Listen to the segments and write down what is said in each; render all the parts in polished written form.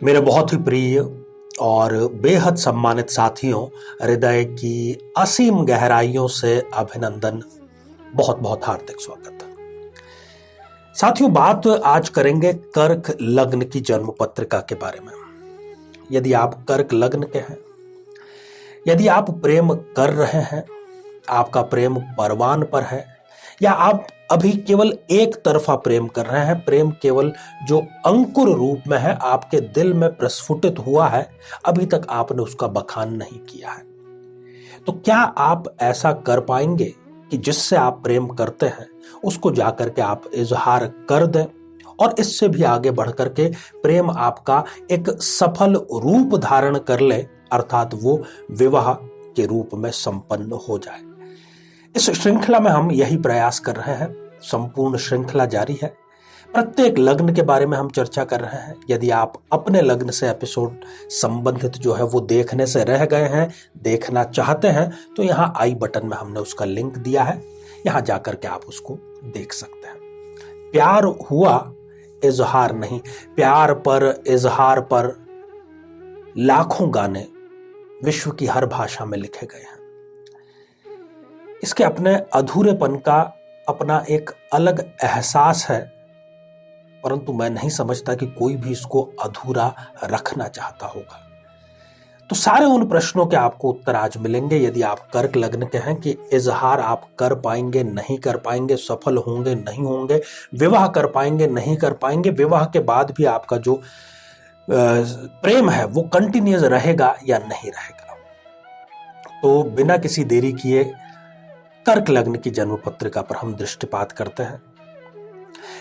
मेरे बहुत ही प्रिय और बेहद सम्मानित साथियों, हृदय की असीम गहराइयों से अभिनंदन, बहुत बहुत हार्दिक स्वागत। साथियों, बात आज करेंगे कर्क लग्न की जन्म पत्रिका के बारे में। यदि आप कर्क लग्न के हैं, यदि आप प्रेम कर रहे हैं, आपका प्रेम परवान पर है, या आप अभी केवल एक तरफा प्रेम कर रहे हैं, प्रेम केवल जो अंकुर रूप में है, आपके दिल में प्रस्फुटित हुआ है, अभी तक आपने उसका बखान नहीं किया है, तो क्या आप ऐसा कर पाएंगे कि जिससे आप प्रेम करते हैं उसको जाकर के आप इजहार कर दें और इससे भी आगे बढ़कर के प्रेम आपका एक सफल रूप धारण कर ले, अर्थात वो विवाह के रूप में संपन्न हो जाए। इस श्रृंखला में हम यही प्रयास कर रहे हैं। संपूर्ण श्रृंखला जारी है। प्रत्येक लग्न के बारे में हम चर्चा कर रहे हैं। यदि आप अपने लग्न से एपिसोड संबंधित जो है वो देखने से रह गए हैं, देखना चाहते हैं, तो यहाँ आई बटन में हमने उसका लिंक दिया है, यहां जाकर के आप उसको देख सकते हैं। प्यार हुआ, इजहार नहीं। प्यार पर, इजहार पर लाखों गाने विश्व की हर भाषा में लिखे गए हैं। इसके अपने अधूरेपन का अपना एक अलग एहसास है, परंतु मैं नहीं समझता कि कोई भी इसको अधूरा रखना चाहता होगा। तो सारे उन प्रश्नों के आपको उत्तर आज मिलेंगे। यदि आप कर्क लग्न के हैं कि इजहार आप कर पाएंगे, नहीं कर पाएंगे, सफल होंगे, नहीं होंगे, विवाह कर पाएंगे, नहीं कर पाएंगे, विवाह के बाद भी आपका जो प्रेम है वो कंटिन्यूअस रहेगा या नहीं रहेगा। तो बिना किसी देरी किए कर्क लग्न की जन्म पत्रिका पर हम दृष्टिपात करते हैं।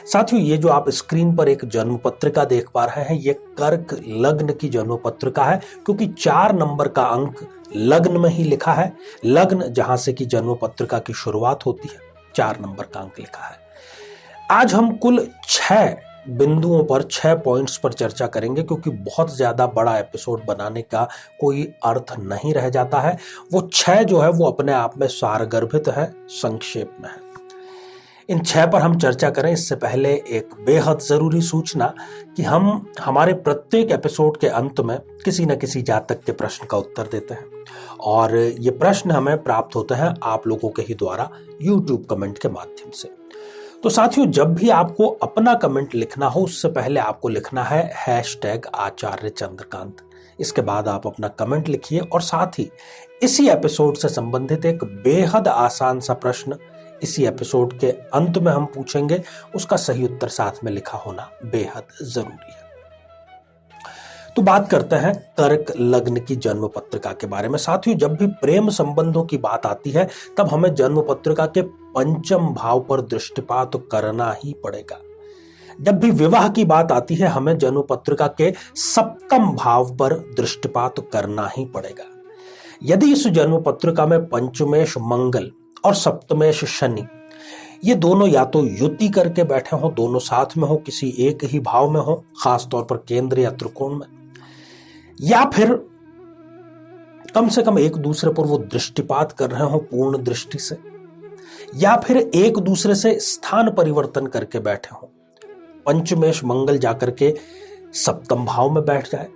साथियों, ये जो आप स्क्रीन पर एक जन्म पत्रिका देख पा रहे हैं, ये कर्क लग्न की जन्म पत्रिका है, क्योंकि 4 नंबर का अंक लग्न में ही लिखा है। लग्न जहां से कि जन्म पत्रिका की शुरुआत होती है, 4 नंबर का अंक लिखा है। आज हम कुल 6 बिंदुओं पर, 6 पॉइंट्स पर चर्चा करेंगे, क्योंकि बहुत ज्यादा बड़ा एपिसोड बनाने का कोई अर्थ नहीं रह जाता है। वो 6 जो है वो अपने आप में सारगर्भित है, संक्षेप में है। इन 6 पर हम चर्चा करें इससे पहले एक बेहद जरूरी सूचना कि हम हमारे प्रत्येक एपिसोड के अंत में किसी न किसी जातक के प्रश्न का उत्तर देते हैं, और ये प्रश्न हमें प्राप्त होते हैं आप लोगों के ही द्वारा यूट्यूब कमेंट के माध्यम से। तो साथियों, जब भी आपको अपना कमेंट लिखना हो, उससे पहले आपको लिखना है #आचार्य चंद्रकांत। इसके बाद आप अपना कमेंट लिखिए, और साथ ही इसी एपिसोड से संबंधित एक बेहद आसान सा प्रश्न इसी एपिसोड के अंत में हम पूछेंगे। उसका सही उत्तर साथ में लिखा होना बेहद जरूरी है। तो बात करते हैं कर्क लग्न की जन्म पत्रिका के बारे में। साथियों, जब भी प्रेम संबंधों की बात आती है, तब हमें जन्म पत्रिका के 5वें भाव पर दृष्टिपात करना ही पड़ेगा। जब भी विवाह की बात आती है, हमें जन्म पत्रिका के 7वें भाव पर दृष्टिपात करना ही पड़ेगा। यदि इस जन्म पत्रिका में पंचमेश मंगल और सप्तमेश शनि, ये दोनों या तो युति करके बैठे हो, दोनों साथ में हो, किसी एक ही भाव में हो, खास तौर पर केंद्र या त्रिकोण में, या फिर कम से कम एक दूसरे पर वो दृष्टिपात कर रहे हो पूर्ण दृष्टि से, या फिर एक दूसरे से स्थान परिवर्तन करके बैठे हो। पंचमेश मंगल जाकर के 7वें भाव में बैठ जाए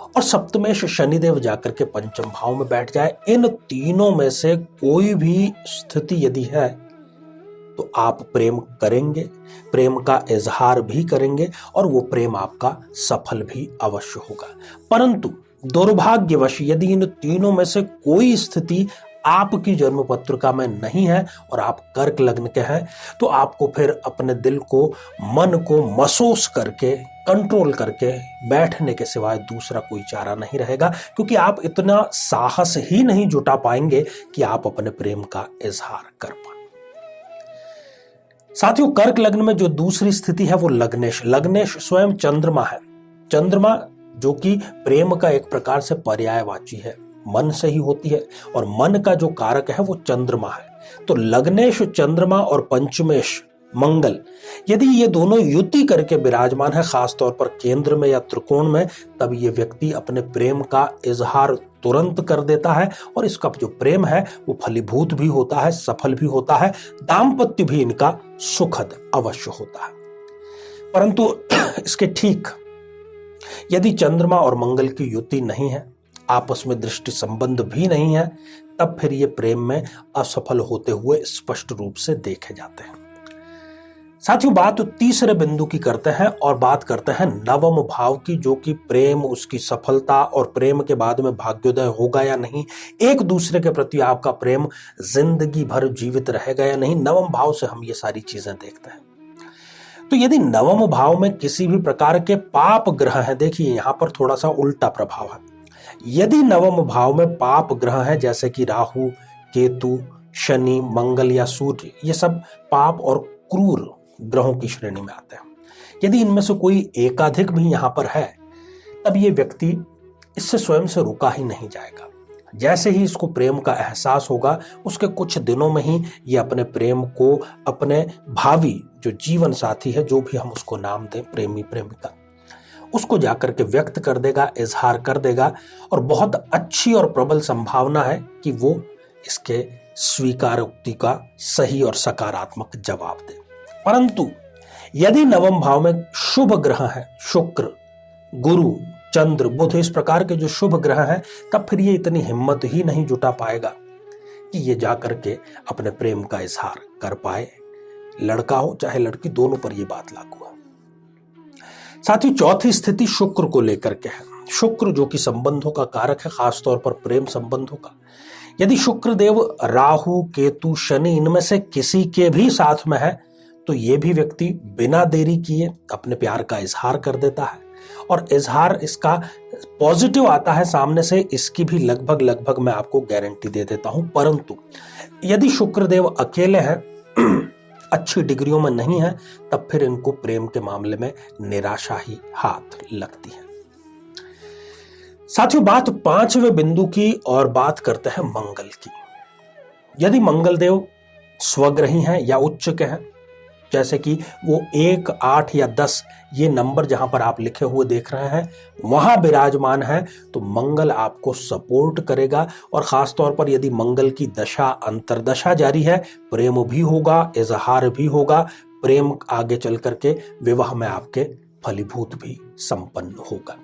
और सप्तमेश शनिदेव जाकर के 5वें भाव में बैठ जाए। इन तीनों में से कोई भी स्थिति यदि है तो आप प्रेम करेंगे, प्रेम का इजहार भी करेंगे, और वो प्रेम आपका सफल भी अवश्य होगा। परंतु दुर्भाग्यवश यदि इन तीनों में से कोई स्थिति आपकी जन्म पत्रिका में नहीं है और आप कर्क लग्न के हैं, तो आपको फिर अपने दिल को, मन को महसूस करके, कंट्रोल करके बैठने के सिवाय दूसरा कोई चारा नहीं रहेगा, क्योंकि आप इतना साहस ही नहीं जुटा पाएंगे कि आप अपने प्रेम का इजहार कर पाए। साथियों, कर्क लग्न में जो दूसरी स्थिति है वो लग्नेश। लग्नेश स्वयं चंद्रमा है। चंद्रमा जो कि प्रेम का एक प्रकार से पर्यायवाची है, मन से ही होती है, और मन का जो कारक है वो चंद्रमा है। तो लग्नेश चंद्रमा और पंचमेश मंगल, यदि ये दोनों युति करके विराजमान है, खास तौर पर केंद्र में या त्रिकोण में, तब ये व्यक्ति अपने प्रेम का इजहार तुरंत कर देता है, और इसका जो प्रेम है वो फलीभूत भी होता है, सफल भी होता है, दाम्पत्य भी इनका सुखद अवश्य होता है। परंतु इसके ठीक यदि चंद्रमा और मंगल की युति नहीं है, आपस में दृष्टि संबंध भी नहीं है, तब फिर ये प्रेम में असफल होते हुए स्पष्ट रूप से देखे जाते हैं। साथियों, बात तीसरे बिंदु की करते हैं और बात करते हैं नवम भाव की, जो कि प्रेम, उसकी सफलता और प्रेम के बाद में भाग्योदय होगा या नहीं, एक दूसरे के प्रति आपका प्रेम जिंदगी भर जीवित रहेगा या नहीं। नवम भाव से हम ये सारी चीजें देखते हैं। तो यदि नवम भाव में किसी भी प्रकार के पाप ग्रह हैं, देखिए यहां पर थोड़ा सा उल्टा प्रभाव है। यदि नवम भाव में पाप ग्रह हैं, जैसे कि राहु, केतु, शनि, मंगल या सूर्य, ये सब पाप और क्रूर ग्रहों की श्रेणी में आते हैं। यदि इनमें से कोई एकाधिक भी यहां पर है, तब ये व्यक्ति इससे स्वयं से रुका ही नहीं जाएगा। जैसे ही इसको प्रेम का एहसास होगा, उसके कुछ दिनों में ही ये अपने प्रेम को अपने भावी जो जीवन साथी है, जो भी हम उसको नाम दें, प्रेमी प्रेमिका, उसको जाकर के व्यक्त कर देगा, इजहार कर देगा, और बहुत अच्छी और प्रबल संभावना है कि वो इसके स्वीकारोक्ति का सही और सकारात्मक जवाब दे। परंतु यदि नवम भाव में शुभ ग्रह है, शुक्र, गुरु, चंद्र, बुध, इस प्रकार के जो शुभ ग्रह हैं, तब फिर ये इतनी हिम्मत ही नहीं जुटा पाएगा कि ये जाकर के अपने प्रेम का इजहार कर पाए। लड़का हो चाहे लड़की, दोनों पर ये बात लागू है। साथ ही चौथी स्थिति शुक्र को लेकर के है। शुक्र जो कि संबंधों का कारक है, खासतौर पर प्रेम संबंधों का। यदि शुक्र देव राहु, केतु, शनि, इनमें से किसी के भी साथ में है, तो ये भी व्यक्ति बिना देरी किए अपने प्यार का इजहार कर देता है, और इजहार इसका पॉजिटिव आता है सामने से, इसकी भी लगभग मैं आपको गारंटी दे देता हूं। परंतु यदि शुक्रदेव अकेले हैं, अच्छी डिग्रियों में नहीं है, तब फिर इनको प्रेम के मामले में निराशा ही हाथ लगती है। साथियों, बात पांचवें बिंदु की और बात करते हैं मंगल की। यदि मंगल देव स्वग्रही हैं या उच्च के हैं, जैसे कि वो 1, 8 या 10 ये नंबर जहां पर आप लिखे हुए देख रहे हैं, वहां विराजमान है, तो मंगल आपको सपोर्ट करेगा। और खास तौर पर यदि मंगल की दशा, अंतरदशा जारी है, प्रेम भी होगा, इजहार भी होगा, प्रेम आगे चल करके विवाह में आपके फलीभूत भी संपन्न होगा।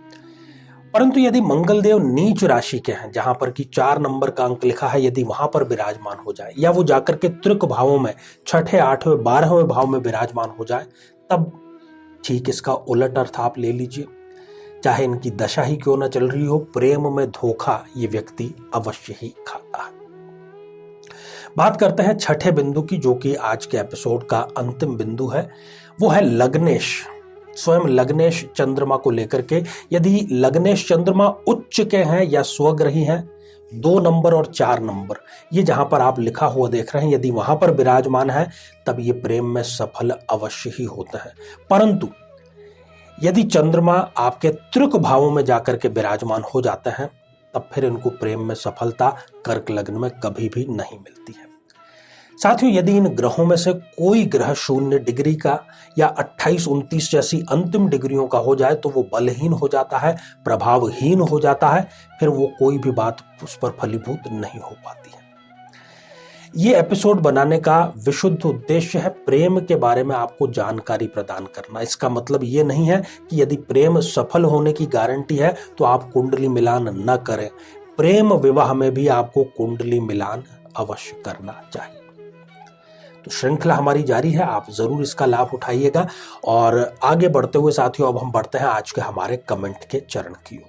परंतु यदि मंगल देव नीच राशि के हैं, जहां पर कि 4 नंबर का अंक लिखा है, यदि वहां पर विराजमान हो जाए, या वो जाकर के त्रिक भावों में 6ठे, 8वें, 12वें भाव में विराजमान हो जाए, तब ठीक इसका उलट अर्थ आप ले लीजिए। चाहे इनकी दशा ही क्यों ना चल रही हो, प्रेम में धोखा ये व्यक्ति अवश्य ही खाता है। बात करते हैं छठे बिंदु की, जो कि आज के एपिसोड का अंतिम बिंदु है। वो है लग्नेश, स्वयं लग्नेश चंद्रमा को लेकर के। यदि लग्नेश चंद्रमा उच्च के हैं या स्वग्रही हैं, 2 नंबर और 4 नंबर, ये जहां पर आप लिखा हुआ देख रहे हैं, यदि वहां पर विराजमान है, तब ये प्रेम में सफल अवश्य ही होता है। परंतु यदि चंद्रमा आपके त्रिक भावों में जाकर के विराजमान हो जाते हैं, तब फिर इनको प्रेम में सफलता कर्क लग्न में कभी भी नहीं मिलती है। साथियों, यदि इन ग्रहों में से कोई ग्रह 0 डिग्री का या 28, 29 जैसी अंतिम डिग्रियों का हो जाए, तो वो बलहीन हो जाता है, प्रभावहीन हो जाता है, फिर वो कोई भी बात उस पर फलीभूत नहीं हो पाती है। ये एपिसोड बनाने का विशुद्ध उद्देश्य है प्रेम के बारे में आपको जानकारी प्रदान करना। इसका मतलब ये नहीं है कि यदि प्रेम सफल होने की गारंटी है तो आप कुंडली मिलान न करें। प्रेम विवाह में भी आपको कुंडली मिलान अवश्य करना चाहिए। तो श्रृंखला हमारी जारी है, आप जरूर इसका लाभ उठाइएगा। और आगे बढ़ते हुए साथियों, अब हम बढ़ते हैं आज के हमारे कमेंट के चरण की ओर।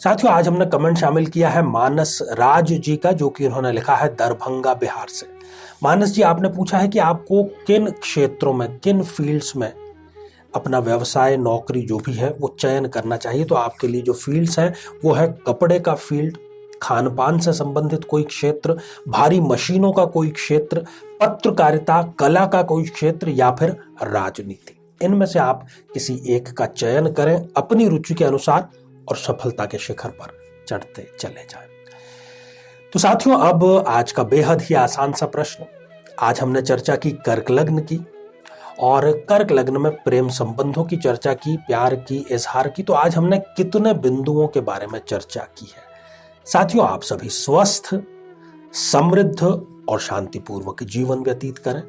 साथियों, आज हमने कमेंट शामिल किया है मानस राज जी का, जो कि उन्होंने लिखा है दरभंगा बिहार से। मानस जी, आपने पूछा है कि आपको किन क्षेत्रों में, किन फील्ड्स में अपना व्यवसाय, नौकरी जो भी है वो चयन करना चाहिए। तो आपके लिए जो फील्ड्स हैं वो है कपड़े का फील्ड, खान पान से संबंधित कोई क्षेत्र, भारी मशीनों का कोई क्षेत्र, पत्रकारिता, कला का कोई क्षेत्र, या फिर राजनीति। इनमें से आप किसी एक का चयन करें अपनी रुचि के अनुसार और सफलता के शिखर पर चढ़ते चले जाएं। तो साथियों, अब आज का बेहद ही आसान सा प्रश्न। आज हमने चर्चा की कर्क लग्न की, और कर्क लग्न में प्रेम संबंधों की चर्चा की, प्यार की, इजहार की। तो आज हमने कितने बिंदुओं के बारे में चर्चा की है। साथियों, आप सभी स्वस्थ, समृद्ध और शांतिपूर्वक जीवन व्यतीत करें।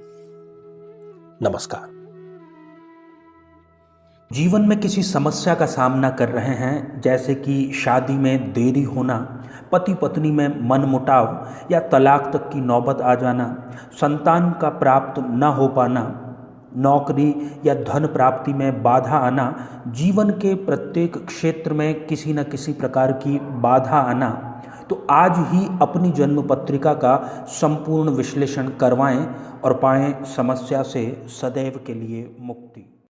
नमस्कार। जीवन में किसी समस्या का सामना कर रहे हैं, जैसे कि शादी में देरी होना, पति पत्नी में मनमुटाव या तलाक तक की नौबत आ जाना, संतान का प्राप्त न हो पाना, नौकरी या धन प्राप्ति में बाधा आना, जीवन के प्रत्येक क्षेत्र में किसी न किसी प्रकार की बाधा आना, तो आज ही अपनी जन्म पत्रिका का संपूर्ण विश्लेषण करवाएं और पाएं समस्या से सदैव के लिए मुक्ति।